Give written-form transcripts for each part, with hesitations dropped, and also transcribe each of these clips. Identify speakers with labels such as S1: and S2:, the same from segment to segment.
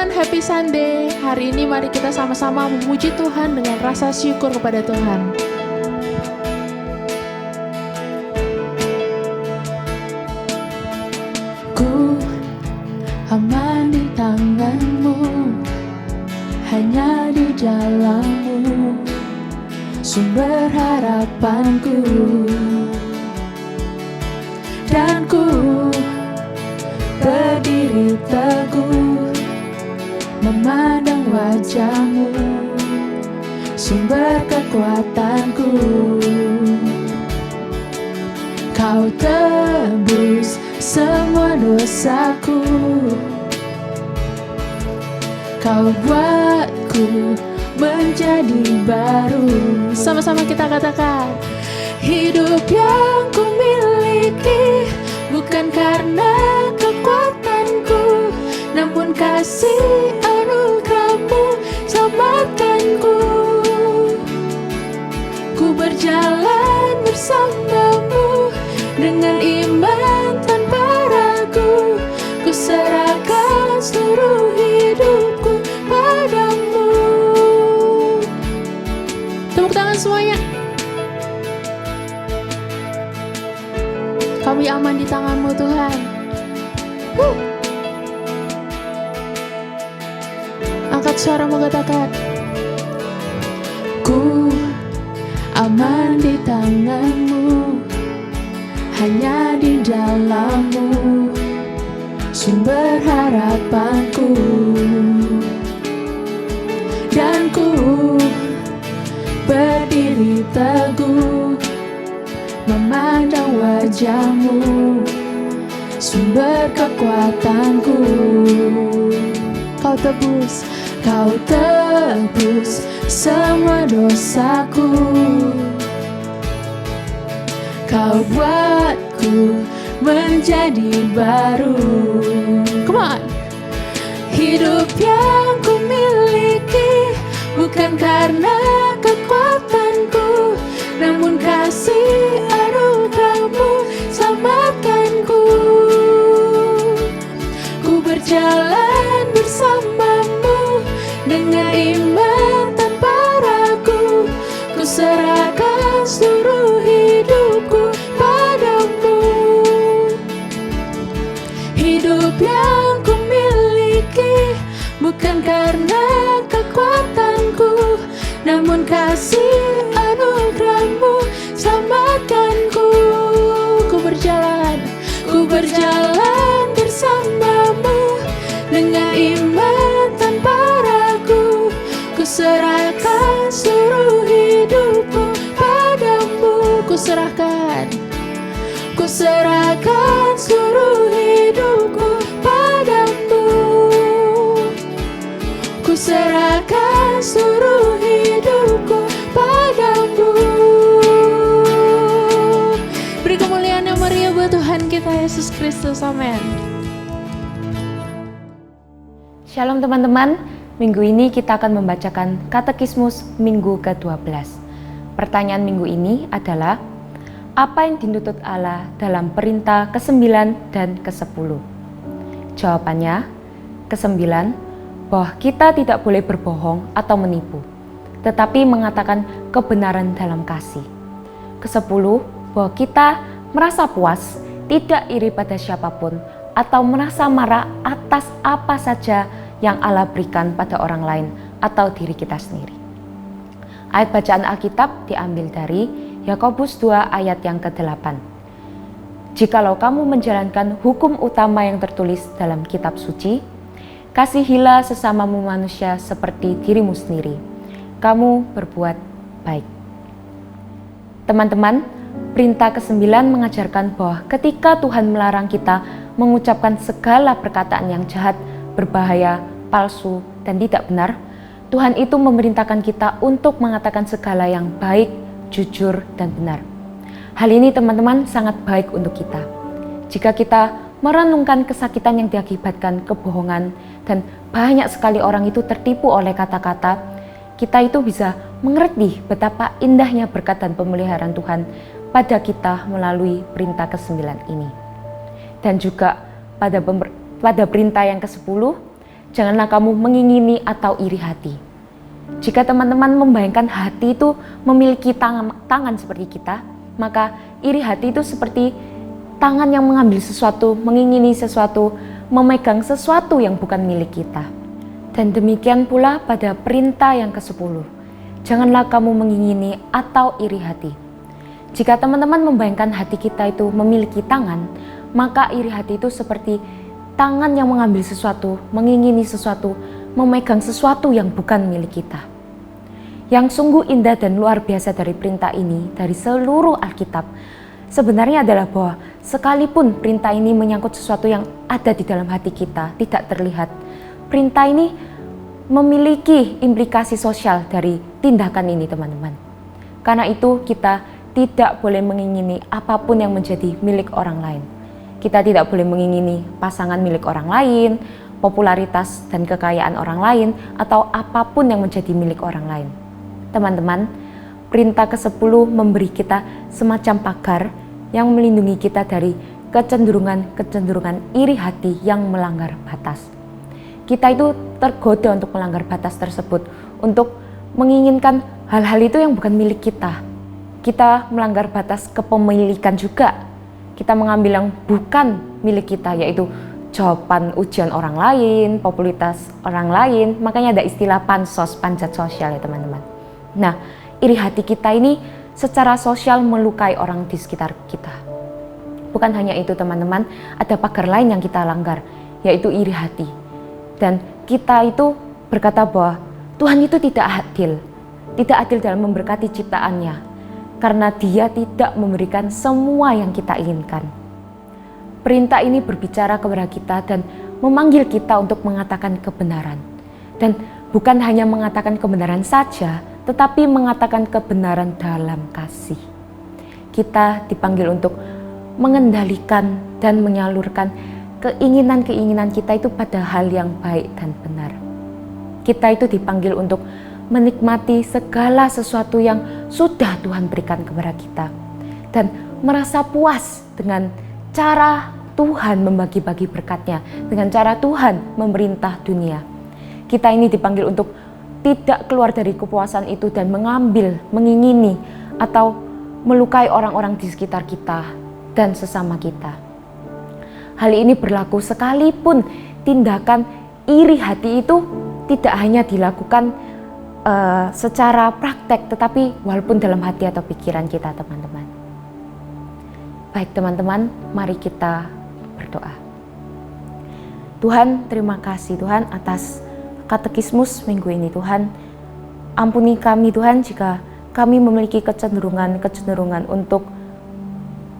S1: teman-teman, happy Sunday. Hari ini mari kita sama-sama memuji Tuhan dengan rasa syukur kepada Tuhan. Ku aman di tangan-Mu, hanya di dalam-Mu sumber harapanku. Dan ku berdiri teguh memandang wajah-Mu, sumber kekuatanku. Kau tebus semua dosaku, Kau buatku menjadi baru. Sama-sama kita katakan, hidup yang ku miliki bukan karena kekuatanku, namun kasih anugerah-Mu selamatkanku. Ku berjalan bersama-Mu dengan iman tanpa ragu. Ku serahkan seluruh hidupku padamu. Tepuk tangan semuanya. Kami aman di tangan-Mu Tuhan. Angkat suaramu, katakan, ku aman di tangan-Mu, hanya di dalam-Mu sumber harapanku. Dan ku berdiri teguh memandang wajah-Mu, sumber kekuatanku. Kau tebus semua dosaku, Kau buatku menjadi baru. Come on. Hidup yang ku miliki bukan karena kekuatanku, namun kasih anugerah-Mu selamatkanku. Ku berjalan bersama-Mu dengan iman tanpa ragu. Ku serahkan seluruh hidupku padamu. Hidup yang ku miliki bukan karena kekuatanku, namun kasih anugerah-Mu selamatkanku. Ku berjalan bersama-Mu dengan iman tanpa ragu. Ku serahkan seluruh hidupku padamu. Ku serahkan seluruh hidupku padamu. Ku serahkan seluruh hidupku padamu. Beri kemuliaan yang meriah buat Tuhan kita Yesus Kristus. Amin.
S2: Shalom teman-teman, minggu ini kita akan membacakan Katekismus minggu ke-12. Pertanyaan minggu ini adalah, apa yang dituntut Allah dalam perintah ke-9 dan ke-10? Jawabannya, ke-9, bahwa kita tidak boleh berbohong atau menipu, tetapi mengatakan kebenaran dalam kasih. Ke-10, bahwa kita merasa puas, tidak iri pada siapapun, atau merasa marah atas apa saja yang Allah berikan pada orang lain atau diri kita sendiri. Ayat bacaan Alkitab diambil dari Yakobus 2 ayat yang ke-8. Jikalau kamu menjalankan hukum utama yang tertulis dalam kitab suci, kasihilah sesamamu manusia seperti dirimu sendiri. Kamu berbuat baik. Teman-teman, perintah ke-9 mengajarkan bahwa ketika Tuhan melarang kita mengucapkan segala perkataan yang jahat, berbahaya, palsu, dan tidak benar, Tuhan itu memerintahkan kita untuk mengatakan segala yang baik, jujur, dan benar. Hal ini teman-teman sangat baik untuk kita. Jika kita merenungkan kesakitan yang diakibatkan kebohongan dan banyak sekali orang itu tertipu oleh kata-kata, kita itu bisa mengerti betapa indahnya berkat dan pemeliharaan Tuhan pada kita melalui perintah ke-9 ini. Dan juga pada perintah yang ke-10, Janganlah kamu mengingini atau iri hati. Jika teman-teman membayangkan hati itu memiliki tangan seperti kita, maka iri hati itu seperti tangan yang mengambil sesuatu, mengingini sesuatu, memegang sesuatu yang bukan milik kita. Dan demikian pula pada perintah yang ke-10. Janganlah kamu mengingini atau iri hati. Jika teman-teman membayangkan hati kita itu memiliki tangan, maka iri hati itu seperti tangan yang mengambil sesuatu, mengingini sesuatu, memegang sesuatu yang bukan milik kita. Yang sungguh indah dan luar biasa dari perintah ini, dari seluruh Alkitab, sebenarnya adalah bahwa sekalipun perintah ini menyangkut sesuatu yang ada di dalam hati kita, tidak terlihat, perintah ini memiliki implikasi sosial dari tindakan ini, teman-teman. Karena itu kita tidak boleh mengingini apapun yang menjadi milik orang lain. Kita tidak boleh mengingini pasangan milik orang lain, popularitas dan kekayaan orang lain, atau apapun yang menjadi milik orang lain. Teman-teman, perintah ke-10 memberi kita semacam pagar yang melindungi kita dari kecenderungan-kecenderungan iri hati yang melanggar batas. Kita itu tergoda untuk melanggar batas tersebut, untuk menginginkan hal-hal itu yang bukan milik kita. Kita melanggar batas kepemilikan juga. Kita mengambil yang bukan milik kita, yaitu jawaban ujian orang lain, popularitas orang lain. Makanya ada istilah pansos, panjat sosial ya teman-teman. Nah, iri hati kita ini secara sosial melukai orang di sekitar kita. Bukan hanya itu teman-teman, ada pagar lain yang kita langgar, yaitu iri hati. Dan kita itu berkata bahwa Tuhan itu tidak adil dalam memberkati ciptaannya, karena Dia tidak memberikan semua yang kita inginkan. Perintah ini berbicara kepada kita dan memanggil kita untuk mengatakan kebenaran. Dan bukan hanya mengatakan kebenaran saja, tetapi mengatakan kebenaran dalam kasih. Kita dipanggil untuk mengendalikan dan menyalurkan keinginan-keinginan kita itu pada hal yang baik dan benar. Kita itu dipanggil untuk menikmati segala sesuatu yang sudah Tuhan berikan kepada kita, dan merasa puas dengan cara Tuhan membagi-bagi berkat-Nya, dengan cara Tuhan memerintah dunia. Kita ini dipanggil untuk tidak keluar dari kepuasan itu dan mengambil, mengingini, atau melukai orang-orang di sekitar kita dan sesama kita. Hal ini berlaku sekalipun tindakan iri hati itu tidak hanya dilakukan secara praktek, tetapi walaupun dalam hati atau pikiran kita, teman-teman. Baik teman-teman, mari kita berdoa. Tuhan, terima kasih Tuhan atas katekismus minggu ini. Tuhan, ampuni kami Tuhan jika kami memiliki kecenderungan untuk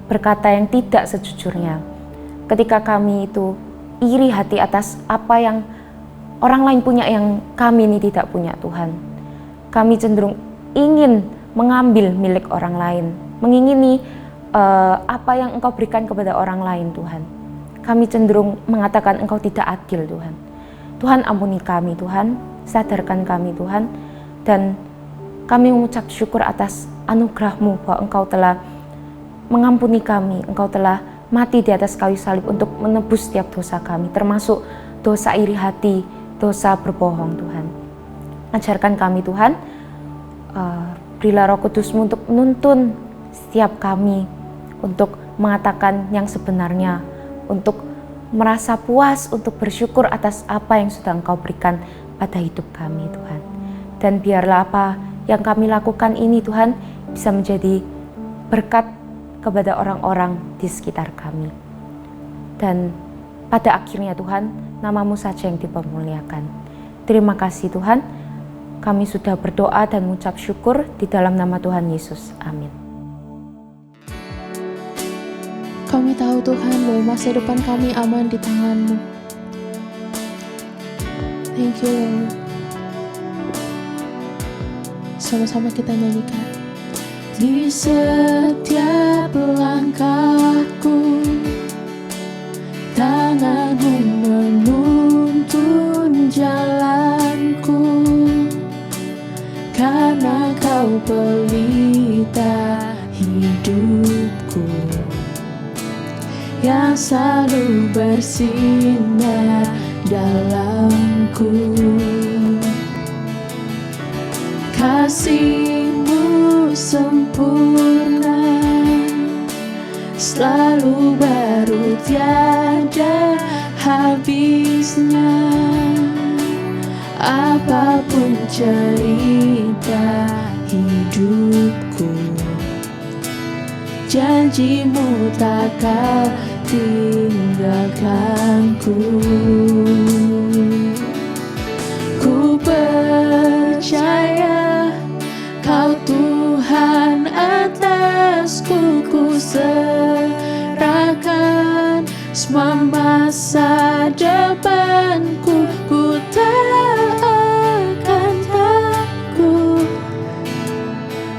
S2: berkata yang tidak sejujurnya. Ketika kami itu iri hati atas apa yang orang lain punya yang kami ini tidak punya Tuhan. Kami cenderung ingin mengambil milik orang lain, mengingini apa yang Engkau berikan kepada orang lain Tuhan. Kami cenderung mengatakan Engkau tidak adil Tuhan. Tuhan ampuni kami Tuhan, sadarkan kami Tuhan, dan kami mengucap syukur atas anugerah-Mu bahwa Engkau telah mengampuni kami, Engkau telah mati di atas kayu salib untuk menebus setiap dosa kami, termasuk dosa iri hati, dosa berbohong Tuhan. Ajarkan kami Tuhan, berilah Roh Kudus-Mu untuk menuntun setiap kami, untuk mengatakan yang sebenarnya, untuk merasa puas, untuk bersyukur atas apa yang sudah Engkau berikan pada hidup kami Tuhan. Dan biarlah apa yang kami lakukan ini Tuhan bisa menjadi berkat kepada orang-orang di sekitar kami. Dan pada akhirnya Tuhan, nama-Mu saja yang dipermuliakan. Terima kasih Tuhan, kami sudah berdoa dan mengucap syukur di dalam nama Tuhan Yesus. Amin.
S1: Kami tahu Tuhan bahwa masa depan kami aman di tangan-Mu. Thank you Lord. Sama-sama kita nyanyikan. Di setiap langkahku, tangan-Mu menuntun jalanku, karena Kau pelita hidupku yang selalu bersinar dalam hidupku. Kasih-Mu sempurna, selalu baru tiada habisnya. Apapun cerita hidupku, janji-Mu takkan tinggalkanku. Ku percaya Kau Tuhan atasku, ku serahkan semua masa depanku. Ku tak akan takut,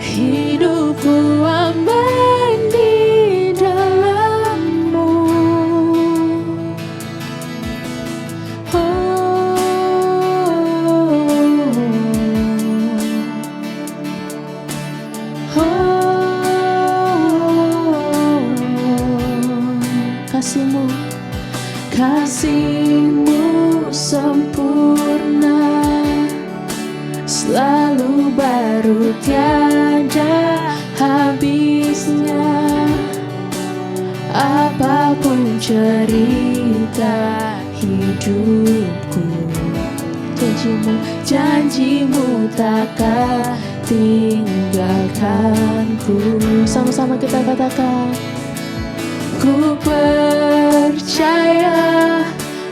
S1: hidupku aman di dalam-Mu. Kasih-Mu, kasih-Mu sempurna, selalu baru tiada habisnya. Apapun cerita hidupku, janji-Mu, janji-Mu takkan tinggalkanku. Sama-sama kita katakan. Ku percaya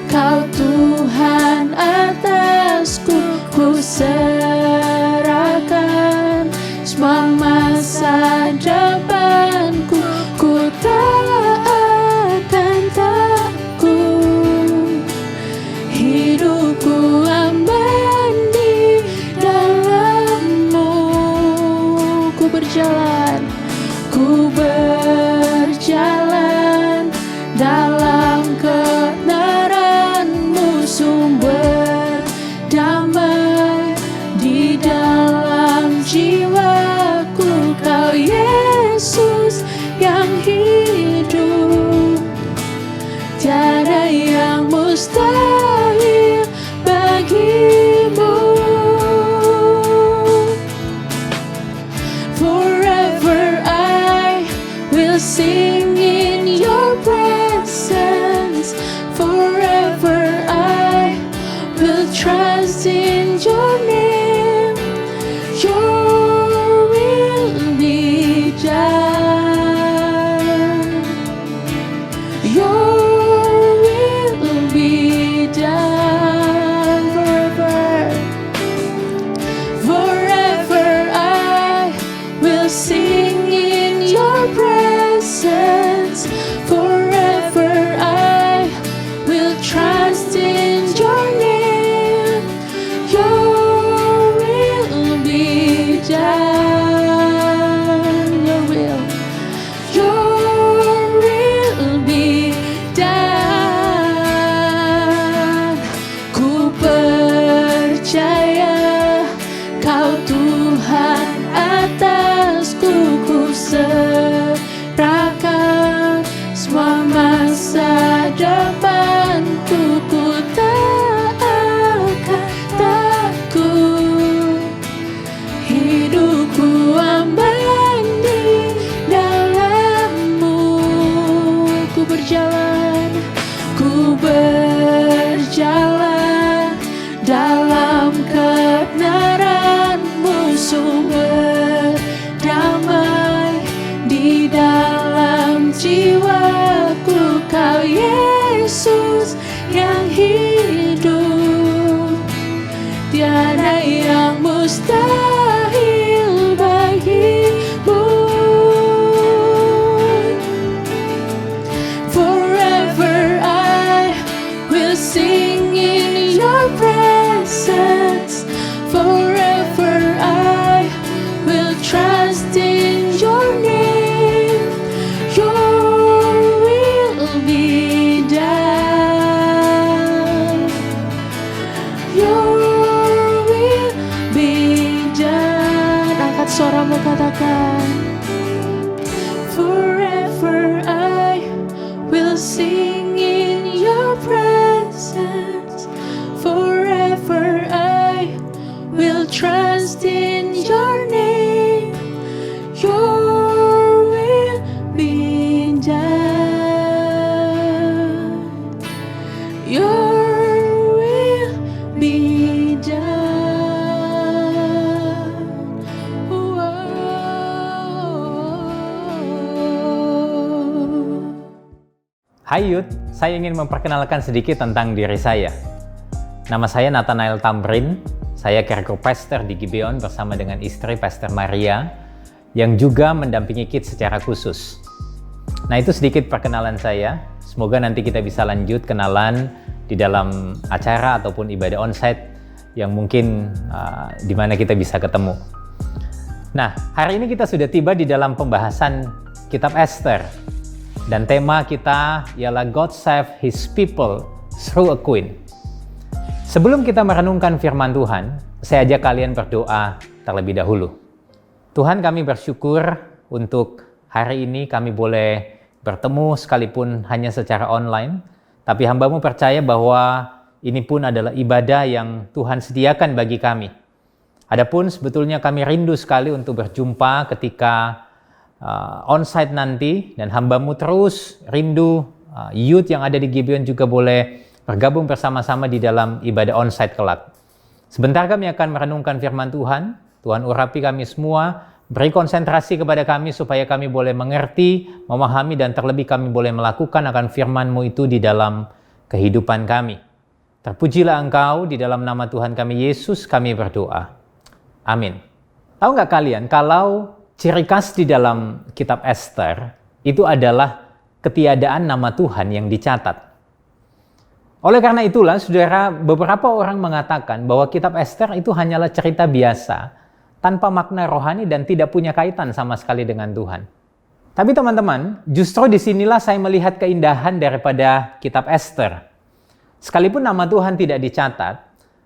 S1: Kau Tuhan atasku, ku serahkan semua masa depanku. Ku tak akan takut, hidupku aman di dalam-Mu. Ku berjalan, ku berjalan dalam kebenaran-Mu, sumber damai di dalam jiwaku. Kau Yesus yang hidup, tiada yang mustahil bagi-Mu. Forever I will sing in Your presence. Forever I will trust in Your name. Your will be done. Your will be done. Forever, forever I will sing in Your presence. Forever I will trust in Your name. Your will be done. Your will be done. Ku percaya Kau Tuhan atasku, ku serahkan semua masa depanku. Ku tak akan takut, hidupku aman di dalam-Mu. Ku berjalan, ku berjalan dalam kebenaran-Mu, sumber damai di dalam jiwaku. Kau Yesus yang hidup, tiada yang mustahil bagi-Mu. Forever I will sing in Your presence. Forever I will trust in Your name. Your will be done. Your will be done. Angkat suaramu, katakan. Forever I will sing in Your presence. Forever trust in your name. Your will be done. Your will be done.
S3: Hai Youth, saya ingin memperkenalkan sedikit tentang diri saya. Nama saya Nathanael Tamrin, saya care group pastor di Gibeon bersama dengan istri Pastor Maria, yang juga mendampingi Kids secara khusus. Nah, itu sedikit perkenalan saya. Semoga nanti kita bisa lanjut kenalan di dalam acara ataupun ibadah onsite yang mungkin di mana kita bisa ketemu. Nah, hari ini kita sudah tiba di dalam pembahasan kitab Esther. Dan tema kita ialah God Save His People Through a Queen. Sebelum kita merenungkan firman Tuhan, saya ajak kalian berdoa terlebih dahulu. Tuhan, kami bersyukur untuk hari ini kami boleh bertemu sekalipun hanya secara online. Tapi hamba-Mu percaya bahwa ini pun adalah ibadah yang Tuhan sediakan bagi kami. Adapun sebetulnya kami rindu sekali untuk berjumpa ketika onsite nanti, dan hamba-Mu terus rindu youth yang ada di Gibeon juga boleh bergabung bersama-sama di dalam ibadah onsite kelak. Sebentar kami akan merenungkan firman Tuhan. Tuhan urapi kami semua, beri konsentrasi kepada kami supaya kami boleh mengerti, memahami, dan terlebih kami boleh melakukan akan firman-Mu itu di dalam kehidupan kami. Terpujilah Engkau, di dalam nama Tuhan kami Yesus kami berdoa. Amin. Tahu nggak kalian kalau ciri khas di dalam kitab Esther itu adalah ketiadaan nama Tuhan yang dicatat. Oleh karena itulah, saudara, beberapa orang mengatakan bahwa kitab Esther itu hanyalah cerita biasa, tanpa makna rohani dan tidak punya kaitan sama sekali dengan Tuhan. Tapi teman-teman, justru disinilah saya melihat keindahan daripada kitab Esther. Sekalipun nama Tuhan tidak dicatat,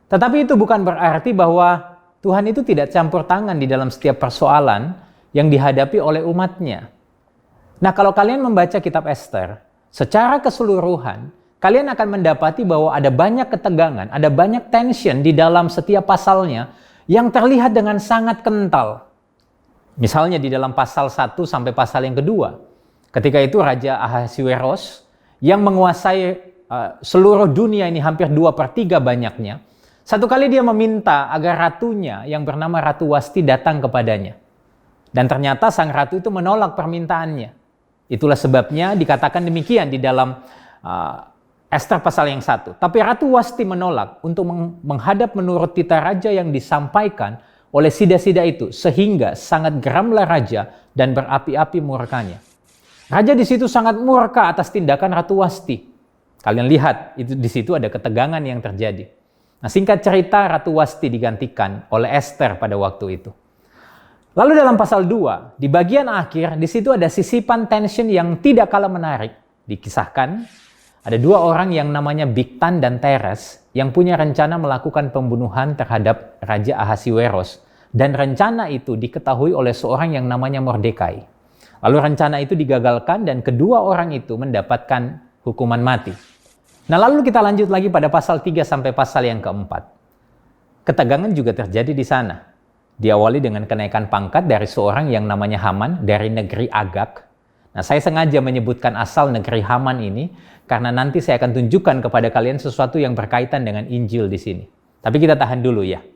S3: tetapi itu bukan berarti bahwa Tuhan itu tidak campur tangan di dalam setiap persoalan yang dihadapi oleh umatnya. Nah, kalau kalian membaca kitab Esther, secara keseluruhan, kalian akan mendapati bahwa ada banyak ketegangan, ada banyak tension di dalam setiap pasalnya yang terlihat dengan sangat kental. Misalnya di dalam pasal 1 sampai pasal yang kedua, ketika itu Raja Ahasiweros yang menguasai seluruh dunia ini hampir 2/3 banyaknya, satu kali dia meminta agar ratunya yang bernama Ratu Wasti datang kepadanya. Dan ternyata sang ratu itu menolak permintaannya. Itulah sebabnya dikatakan demikian di dalam Esther pasal yang 1. Tapi Ratu Wasti menolak untuk menghadap menurut tita raja yang disampaikan oleh sida-sida itu, sehingga sangat geramlah raja dan berapi-api murkanya. Raja di situ sangat murka atas tindakan Ratu Wasti. Kalian lihat, itu di situ ada ketegangan yang terjadi. Nah, singkat cerita, Ratu Wasti digantikan oleh Esther pada waktu itu. Lalu dalam pasal 2, di bagian akhir, di situ ada sisipan tension yang tidak kalah menarik. Dikisahkan, ada dua orang yang namanya Bigtan dan Teres yang punya rencana melakukan pembunuhan terhadap Raja Ahasiweros. Dan rencana itu diketahui oleh seorang yang namanya Mordekai. Lalu rencana itu digagalkan dan kedua orang itu mendapatkan hukuman mati. Nah, lalu kita lanjut lagi pada pasal 3 sampai pasal yang keempat. Ketegangan juga terjadi di sana. Diawali dengan kenaikan pangkat dari seorang yang namanya Haman dari negeri Agag. Nah, saya sengaja menyebutkan asal negeri Haman ini karena nanti saya akan tunjukkan kepada kalian sesuatu yang berkaitan dengan Injil di sini. Tapi kita tahan dulu ya.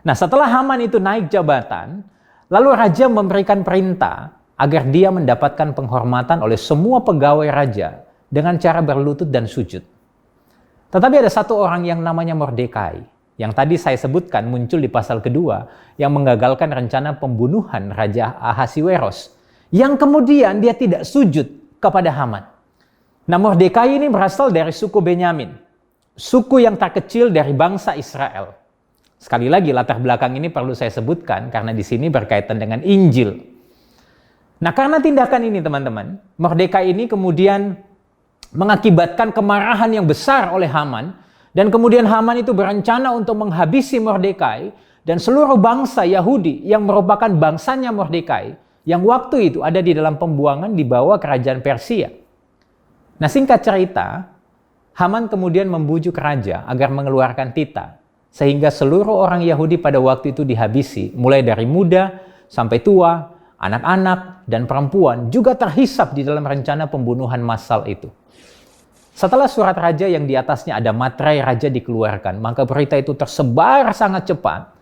S3: Nah, setelah Haman itu naik jabatan, lalu raja memberikan perintah agar dia mendapatkan penghormatan oleh semua pegawai raja dengan cara berlutut dan sujud. Tetapi ada satu orang yang namanya Mordekai, yang tadi saya sebutkan muncul di pasal kedua, yang menggagalkan rencana pembunuhan Raja Ahasiweros, yang kemudian dia tidak sujud kepada Haman. Nah, Mordekai ini berasal dari suku Benyamin, suku yang terkecil dari bangsa Israel. Sekali lagi, latar belakang ini perlu saya sebutkan karena di sini berkaitan dengan Injil. Nah, karena tindakan ini teman-teman, Mordekai ini kemudian mengakibatkan kemarahan yang besar oleh Haman. Dan kemudian Haman itu berencana untuk menghabisi Mordekai dan seluruh bangsa Yahudi yang merupakan bangsanya Mordekai yang waktu itu ada di dalam pembuangan di bawah kerajaan Persia. Nah, singkat cerita, Haman kemudian membujuk raja agar mengeluarkan tita sehingga seluruh orang Yahudi pada waktu itu dihabisi, mulai dari muda sampai tua, anak-anak dan perempuan juga terhisap di dalam rencana pembunuhan massal itu. Setelah surat raja yang di atasnya ada materai raja dikeluarkan, maka berita itu tersebar sangat cepat,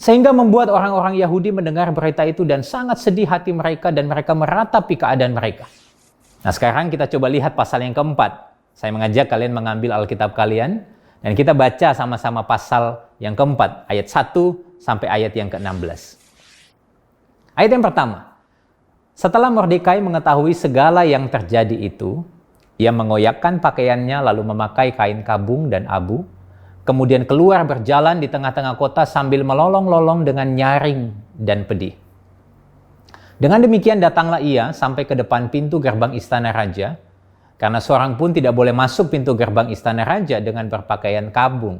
S3: sehingga membuat orang-orang Yahudi mendengar berita itu dan sangat sedih hati mereka dan mereka meratapi keadaan mereka. Nah, sekarang kita coba lihat pasal yang keempat. Saya mengajak kalian mengambil Alkitab kalian dan kita baca sama-sama pasal yang keempat, ayat 1 sampai ayat yang ke-16. Ayat yang pertama. Setelah Mordekai mengetahui segala yang terjadi itu, ia mengoyakkan pakaiannya lalu memakai kain kabung dan abu, kemudian keluar berjalan di tengah-tengah kota sambil melolong-lolong dengan nyaring dan pedih. Dengan demikian datanglah ia sampai ke depan pintu gerbang istana raja, karena seorang pun tidak boleh masuk pintu gerbang istana raja dengan berpakaian kabung.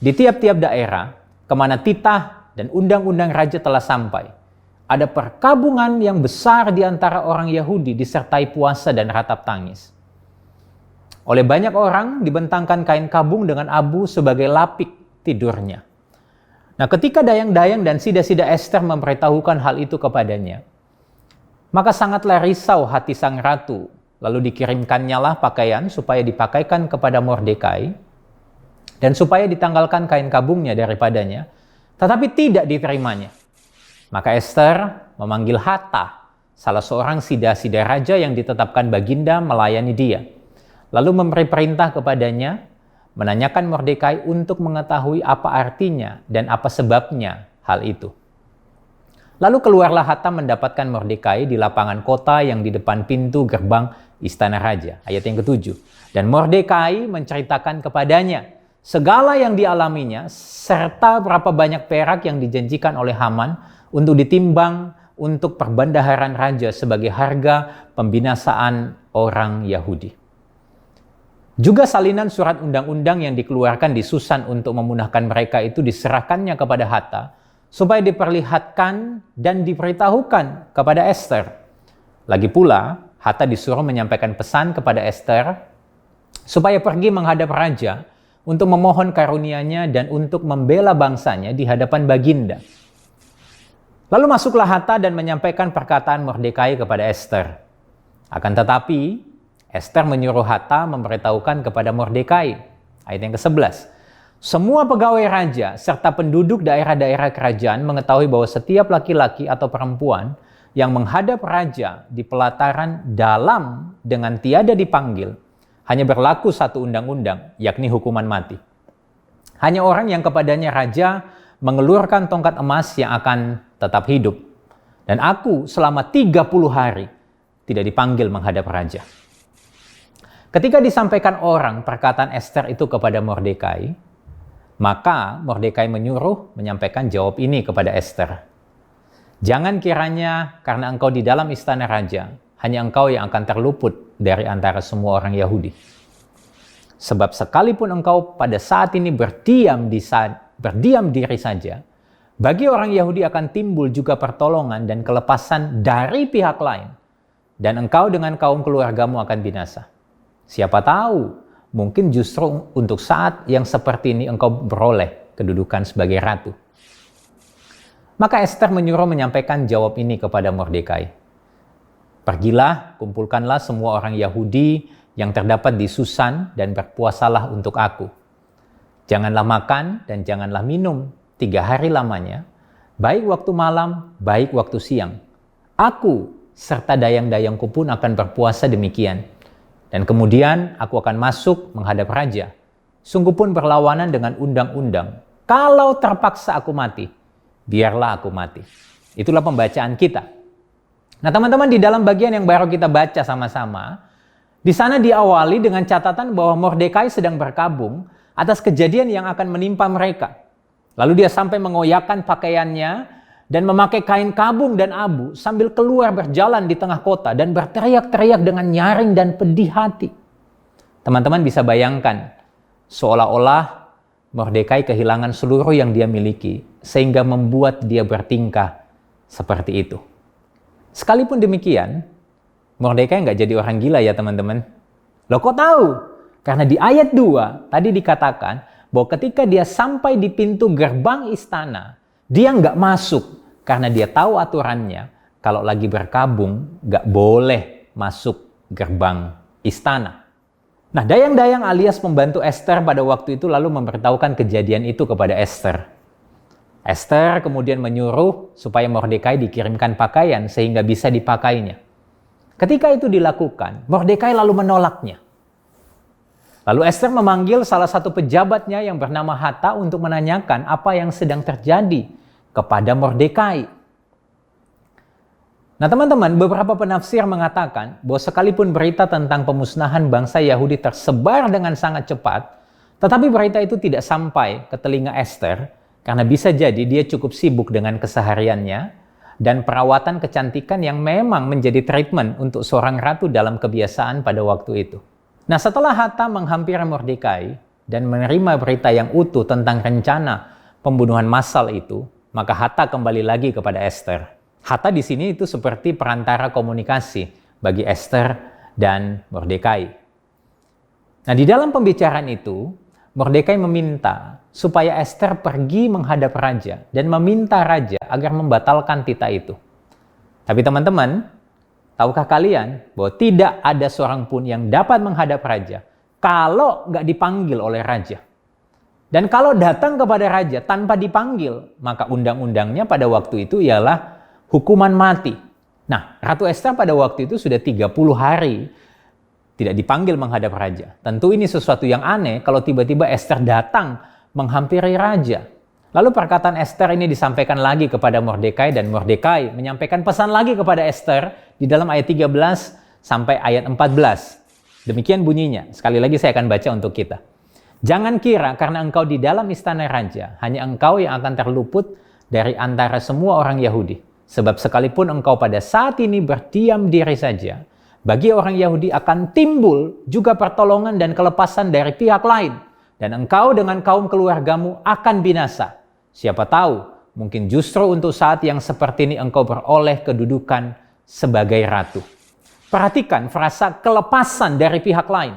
S3: Di tiap-tiap daerah, kemana titah dan undang-undang raja telah sampai, ada perkabungan yang besar di antara orang Yahudi disertai puasa dan ratap tangis. Oleh banyak orang dibentangkan kain kabung dengan abu sebagai lapik tidurnya. Nah, ketika dayang-dayang dan sida-sida Ester memberitahukan hal itu kepadanya, maka sangatlah risau hati sang ratu. Lalu dikirimkannya lah pakaian supaya dipakaikan kepada Mordekai dan supaya ditanggalkan kain kabungnya daripadanya, tetapi tidak diterimanya. Maka Ester memanggil Hatta, salah seorang sida-sida raja yang ditetapkan baginda melayani dia. Lalu memberi perintah kepadanya, menanyakan Mordekai untuk mengetahui apa artinya dan apa sebabnya hal itu. Lalu keluarlah Hatta mendapatkan Mordekai di lapangan kota yang di depan pintu gerbang istana raja. Ayat yang ke-7. Dan Mordekai menceritakan kepadanya segala yang dialaminya, serta berapa banyak perak yang dijanjikan oleh Haman untuk ditimbang untuk perbendaharaan raja sebagai harga pembinasaan orang Yahudi. Juga salinan surat undang-undang yang dikeluarkan di Susan untuk memunahkan mereka itu diserahkannya kepada Hatta, supaya diperlihatkan dan diberitahukan kepada Ester. Lagi pula, Hatta disuruh menyampaikan pesan kepada Ester, supaya pergi menghadap raja untuk memohon karunia-Nya dan untuk membela bangsanya di hadapan baginda. Lalu masuklah Hatta dan menyampaikan perkataan Mordekai kepada Ester. Akan tetapi, Ester menyuruh Hatta memberitahukan kepada Mordekai. Ayat yang ke-11. Semua pegawai raja serta penduduk daerah-daerah kerajaan mengetahui bahwa setiap laki-laki atau perempuan yang menghadap raja di pelataran dalam dengan tiada dipanggil, hanya berlaku satu undang-undang, yakni hukuman mati. Hanya orang yang kepadanya raja mengelurkan tongkat emas yang akan tetap hidup. Dan aku selama 30 hari tidak dipanggil menghadap raja. Ketika disampaikan orang perkataan Ester itu kepada Mordekai, maka Mordekai menyuruh menyampaikan jawab ini kepada Ester. Jangan kiranya karena engkau di dalam istana raja, hanya engkau yang akan terluput dari antara semua orang Yahudi. Sebab sekalipun engkau pada saat ini berdiam diri saja, bagi orang Yahudi akan timbul juga pertolongan dan kelepasan dari pihak lain, dan engkau dengan kaum keluargamu akan binasa. Siapa tahu, mungkin justru untuk saat yang seperti ini engkau beroleh kedudukan sebagai ratu. Maka Ester menyuruh menyampaikan jawab ini kepada Mordekai. Pergilah, kumpulkanlah semua orang Yahudi yang terdapat di Susan dan berpuasalah untuk aku. Janganlah makan dan janganlah minum 3 hari lamanya, baik waktu malam, baik waktu siang. Aku serta dayang-dayangku pun akan berpuasa demikian. Dan kemudian aku akan masuk menghadap raja. Sungguh pun berlawanan dengan undang-undang. Kalau terpaksa aku mati, biarlah aku mati. Itulah pembacaan kita. Nah teman-teman, di dalam bagian yang baru kita baca sama-sama, di sana diawali dengan catatan bahwa Mordekai sedang berkabung atas kejadian yang akan menimpa mereka. Lalu dia sampai mengoyakkan pakaiannya dan memakai kain kabung dan abu sambil keluar berjalan di tengah kota dan berteriak-teriak dengan nyaring dan pedih hati. Teman-teman bisa bayangkan, seolah-olah Mordekai kehilangan seluruh yang dia miliki sehingga membuat dia bertingkah seperti itu. Sekalipun demikian, Mordekai nggak jadi orang gila ya teman-teman. Loh kok tahu? Karena di ayat 2 tadi dikatakan bahwa ketika dia sampai di pintu gerbang istana, dia nggak masuk karena dia tahu aturannya. Kalau lagi berkabung, nggak boleh masuk gerbang istana. Nah, dayang-dayang alias pembantu Esther pada waktu itu lalu memberitahukan kejadian itu kepada Esther. Esther kemudian menyuruh supaya Mordekai dikirimkan pakaian sehingga bisa dipakainya. Ketika itu dilakukan, Mordekai lalu menolaknya. Lalu Esther memanggil salah satu pejabatnya yang bernama Hatta untuk menanyakan apa yang sedang terjadi kepada Mordekai. Nah teman-teman, beberapa penafsir mengatakan bahwa sekalipun berita tentang pemusnahan bangsa Yahudi tersebar dengan sangat cepat, tetapi berita itu tidak sampai ke telinga Esther, karena bisa jadi dia cukup sibuk dengan kesehariannya dan perawatan kecantikan yang memang menjadi treatment untuk seorang ratu dalam kebiasaan pada waktu itu. Nah setelah Hatta menghampiri Mordekai dan menerima berita yang utuh tentang rencana pembunuhan massal itu, maka Hatta kembali lagi kepada Esther. Hatta di sini itu seperti perantara komunikasi bagi Esther dan Mordekai. Nah di dalam pembicaraan itu, Mordekai meminta supaya Esther pergi menghadap raja dan meminta raja agar membatalkan titah itu. Tapi teman-teman, tahukah kalian bahwa tidak ada seorang pun yang dapat menghadap raja kalau nggak dipanggil oleh raja. Dan kalau datang kepada raja tanpa dipanggil, maka undang-undangnya pada waktu itu ialah hukuman mati. Nah, Ratu Esther pada waktu itu sudah 30 hari tidak dipanggil menghadap raja. Tentu ini sesuatu yang aneh kalau tiba-tiba Esther datang menghampiri raja. Lalu perkataan Esther ini disampaikan lagi kepada Mordekai dan Mordekai menyampaikan pesan lagi kepada Esther di dalam ayat 13 sampai ayat 14. Demikian bunyinya. Sekali lagi saya akan baca untuk kita. Jangan kira karena engkau di dalam istana raja, hanya engkau yang akan terluput dari antara semua orang Yahudi. Sebab sekalipun engkau pada saat ini berdiam diri saja, bagi orang Yahudi akan timbul juga pertolongan dan kelepasan dari pihak lain. Dan engkau dengan kaum keluargamu akan binasa. Siapa tahu, mungkin justru untuk saat yang seperti ini engkau beroleh kedudukan sebagai ratu. Perhatikan frasa kelepasan dari pihak lain.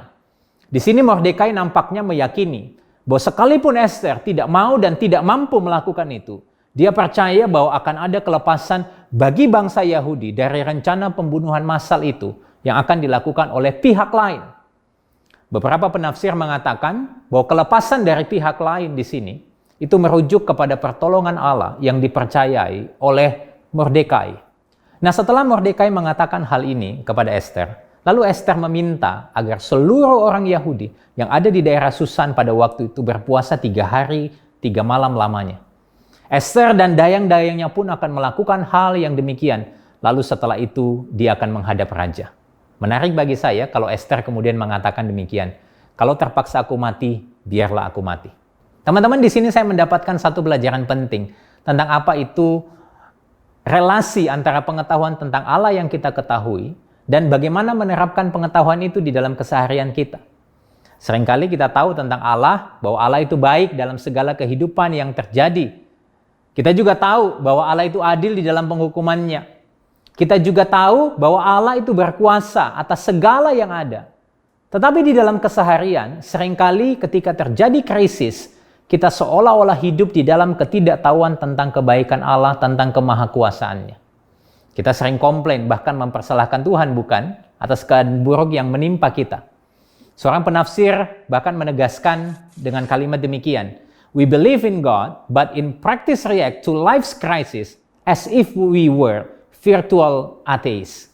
S3: Di sini Mordekai nampaknya meyakini bahwa sekalipun Esther tidak mau dan tidak mampu melakukan itu, dia percaya bahwa akan ada kelepasan bagi bangsa Yahudi dari rencana pembunuhan massal itu yang akan dilakukan oleh pihak lain. Beberapa penafsir mengatakan bahwa kelepasan dari pihak lain di sini itu merujuk kepada pertolongan Allah yang dipercayai oleh Mordekai. Nah, setelah Mordekai mengatakan hal ini kepada Esther, lalu Esther meminta agar seluruh orang Yahudi yang ada di daerah Susan pada waktu itu berpuasa 3 hari, 3 malam lamanya. Esther dan dayang-dayangnya pun akan melakukan hal yang demikian. Lalu setelah itu dia akan menghadap raja. Menarik bagi saya kalau Esther kemudian mengatakan demikian. Kalau terpaksa aku mati, biarlah aku mati. Teman-teman, di sini saya mendapatkan satu pelajaran penting tentang apa itu relasi antara pengetahuan tentang Allah yang kita ketahui dan bagaimana menerapkan pengetahuan itu di dalam keseharian kita. Seringkali kita tahu tentang Allah, bahwa Allah itu baik dalam segala kehidupan yang terjadi. Kita juga tahu bahwa Allah itu adil di dalam penghukumannya. Kita juga tahu bahwa Allah itu berkuasa atas segala yang ada. Tetapi di dalam keseharian, seringkali ketika terjadi krisis, kita seolah-olah hidup di dalam ketidaktahuan tentang kebaikan Allah, tentang kemahakuasaannya. Kita sering komplain, bahkan mempersalahkan Tuhan, bukan? Atas keadaan buruk yang menimpa kita. Seorang penafsir bahkan menegaskan dengan kalimat demikian, "We believe in God, but in practice react to life's crisis as if we were virtual atheist."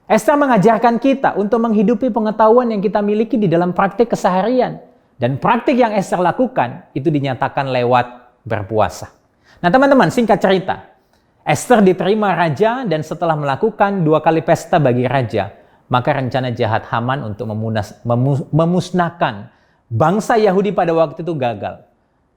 S3: Esther mengajarkan kita untuk menghidupi pengetahuan yang kita miliki di dalam praktik keseharian. Dan praktik yang Esther lakukan itu dinyatakan lewat berpuasa. Nah teman-teman, singkat cerita, Esther diterima raja dan setelah melakukan 2 kali pesta bagi raja, maka rencana jahat Haman untuk memusnahkan bangsa Yahudi pada waktu itu gagal.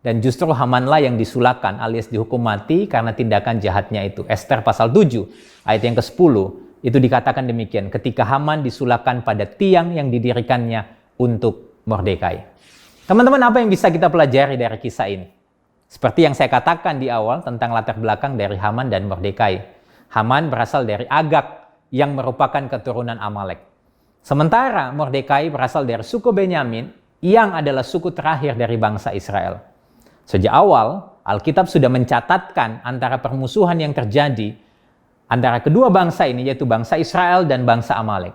S3: Dan justru Hamanlah yang disulahkan alias dihukum mati karena tindakan jahatnya itu. Esther pasal 7 ayat yang ke-10 itu dikatakan demikian. Ketika Haman disulahkan pada tiang yang didirikannya untuk Mordekai. Teman-teman, apa yang bisa kita pelajari dari kisah ini? Seperti yang saya katakan di awal tentang latar belakang dari Haman dan Mordekai. Haman berasal dari Agag yang merupakan keturunan Amalek. Sementara Mordekai berasal dari suku Benyamin yang adalah suku terakhir dari bangsa Israel. Sejak awal, Alkitab sudah mencatatkan antara permusuhan yang terjadi antara kedua bangsa ini, yaitu bangsa Israel dan bangsa Amalek.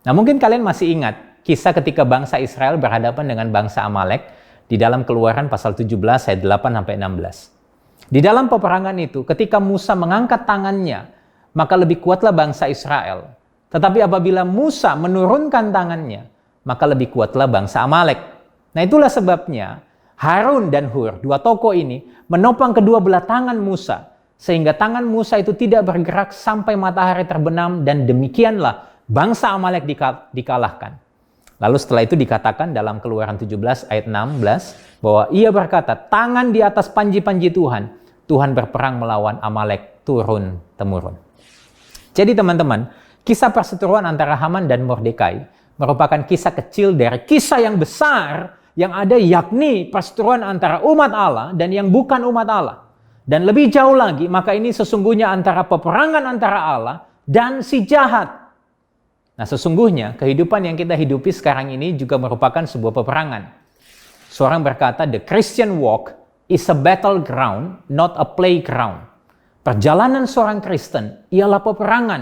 S3: Nah, mungkin kalian masih ingat kisah ketika bangsa Israel berhadapan dengan bangsa Amalek di dalam Keluaran pasal 17 ayat 8-16. Di dalam peperangan itu, ketika Musa mengangkat tangannya, maka lebih kuatlah bangsa Israel. Tetapi apabila Musa menurunkan tangannya, maka lebih kuatlah bangsa Amalek. Nah, itulah sebabnya Harun dan Hur, dua tokoh ini, menopang kedua belah tangan Musa, sehingga tangan Musa itu tidak bergerak sampai matahari terbenam, dan demikianlah bangsa Amalek dikalahkan. Lalu setelah itu dikatakan dalam Keluaran 17 ayat 16, bahwa ia berkata, tangan di atas panji-panji Tuhan, Tuhan berperang melawan Amalek turun-temurun. Jadi teman-teman, kisah perseteruan antara Haman dan Mordekai merupakan kisah kecil dari kisah yang besar yang ada, yakni perseteruan antara umat Allah dan yang bukan umat Allah. Dan lebih jauh lagi, maka ini sesungguhnya antara peperangan antara Allah dan si jahat. Nah, sesungguhnya kehidupan yang kita hidupi sekarang ini juga merupakan sebuah peperangan. Seorang berkata, the Christian walk is a battleground, not a playground. Perjalanan seorang Kristen ialah peperangan,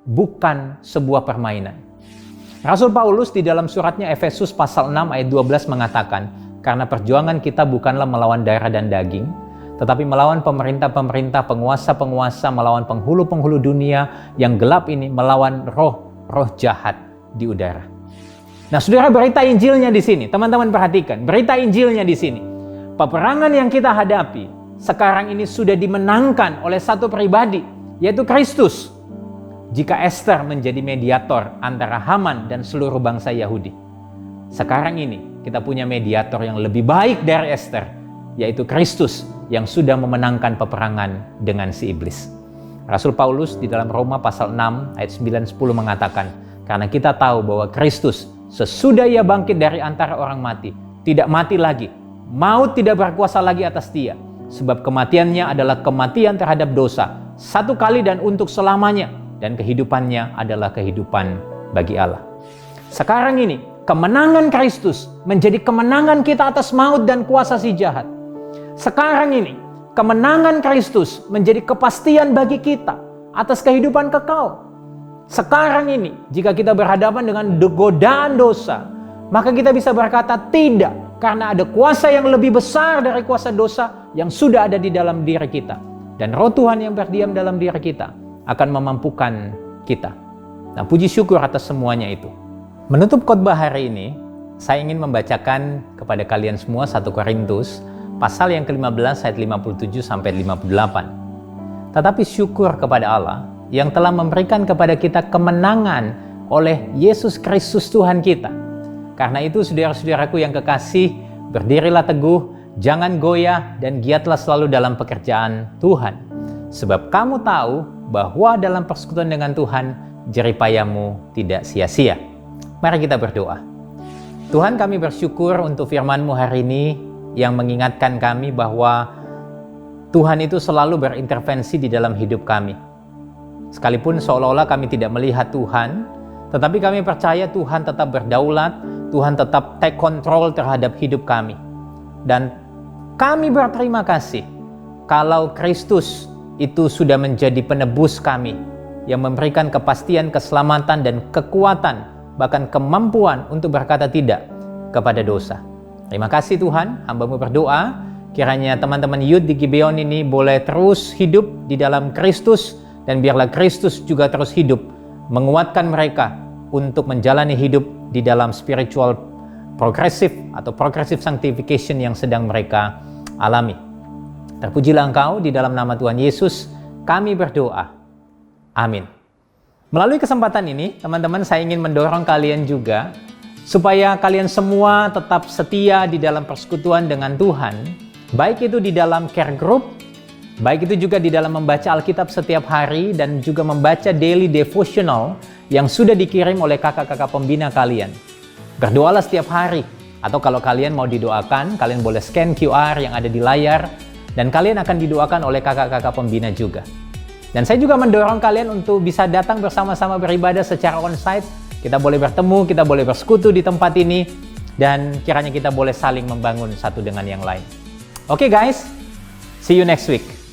S3: bukan sebuah permainan. Rasul Paulus di dalam suratnya Efesus pasal 6 ayat 12 mengatakan, karena perjuangan kita bukanlah melawan darah dan daging, tetapi melawan pemerintah-pemerintah, penguasa-penguasa, melawan penghulu-penghulu dunia yang gelap ini, melawan roh jahat di udara. Nah, saudara, berita Injilnya di sini, teman-teman perhatikan, berita Injilnya di sini. Peperangan yang kita hadapi sekarang ini sudah dimenangkan oleh satu pribadi, yaitu Kristus. Jika Esther menjadi mediator antara Haman dan seluruh bangsa Yahudi, sekarang ini kita punya mediator yang lebih baik dari Esther, yaitu Kristus yang sudah memenangkan peperangan dengan si iblis. Rasul Paulus di dalam Roma pasal 6 ayat 9-10 mengatakan, karena kita tahu bahwa Kristus sesudah ia bangkit dari antara orang mati, tidak mati lagi, maut tidak berkuasa lagi atas dia, sebab kematiannya adalah kematian terhadap dosa, satu kali dan untuk selamanya, dan kehidupannya adalah kehidupan bagi Allah. Sekarang ini, kemenangan Kristus menjadi kemenangan kita atas maut dan kuasa si jahat. Sekarang ini, kemenangan Kristus menjadi kepastian bagi kita atas kehidupan kekal. Sekarang ini, jika kita berhadapan dengan godaan dosa, maka kita bisa berkata tidak, karena ada kuasa yang lebih besar dari kuasa dosa yang sudah ada di dalam diri kita. Dan roh Tuhan yang berdiam dalam diri kita akan memampukan kita. Nah, puji syukur atas semuanya itu. Menutup khotbah hari ini, saya ingin membacakan kepada kalian semua 1 Korintus pasal yang ke-15 ayat 57-58. Tetapi syukur kepada Allah yang telah memberikan kepada kita kemenangan oleh Yesus Kristus Tuhan kita. Karena itu saudara-saudaraku yang kekasih, berdirilah teguh, jangan goyah, dan giatlah selalu dalam pekerjaan Tuhan. Sebab kamu tahu bahwa dalam persekutuan dengan Tuhan, jeripayamu tidak sia-sia. Mari kita berdoa. Tuhan, kami bersyukur untuk firman-Mu hari ini yang mengingatkan kami bahwa Tuhan itu selalu berintervensi di dalam hidup kami. Sekalipun seolah-olah kami tidak melihat Tuhan, tetapi kami percaya Tuhan tetap berdaulat, Tuhan tetap take control terhadap hidup kami. Dan kami berterima kasih kalau Kristus itu sudah menjadi penebus kami, yang memberikan kepastian, keselamatan, dan kekuatan, bahkan kemampuan untuk berkata tidak kepada dosa. Terima kasih Tuhan, hamba-Mu berdoa, kiranya teman-teman youth di Gibeon ini boleh terus hidup di dalam Kristus, dan biarlah Kristus juga terus hidup, menguatkan mereka untuk menjalani hidup di dalam spiritual progressive atau progressive sanctification yang sedang mereka alami. Terpujilah Engkau, di dalam nama Tuhan Yesus kami berdoa. Amin. Melalui kesempatan ini, teman-teman, saya ingin mendorong kalian juga supaya kalian semua tetap setia di dalam persekutuan dengan Tuhan, baik itu di dalam care group, baik itu juga di dalam membaca Alkitab setiap hari, dan juga membaca daily devotional yang sudah dikirim oleh kakak-kakak pembina kalian. Berdoalah setiap hari, atau kalau kalian mau didoakan, kalian boleh scan QR yang ada di layar, dan kalian akan didoakan oleh kakak-kakak pembina juga. Dan saya juga mendorong kalian untuk bisa datang bersama-sama beribadah secara onsite. Kita boleh bertemu, kita boleh bersekutu di tempat ini. dan kiranya kita boleh saling membangun satu dengan yang lain. Oke guys, see you next week.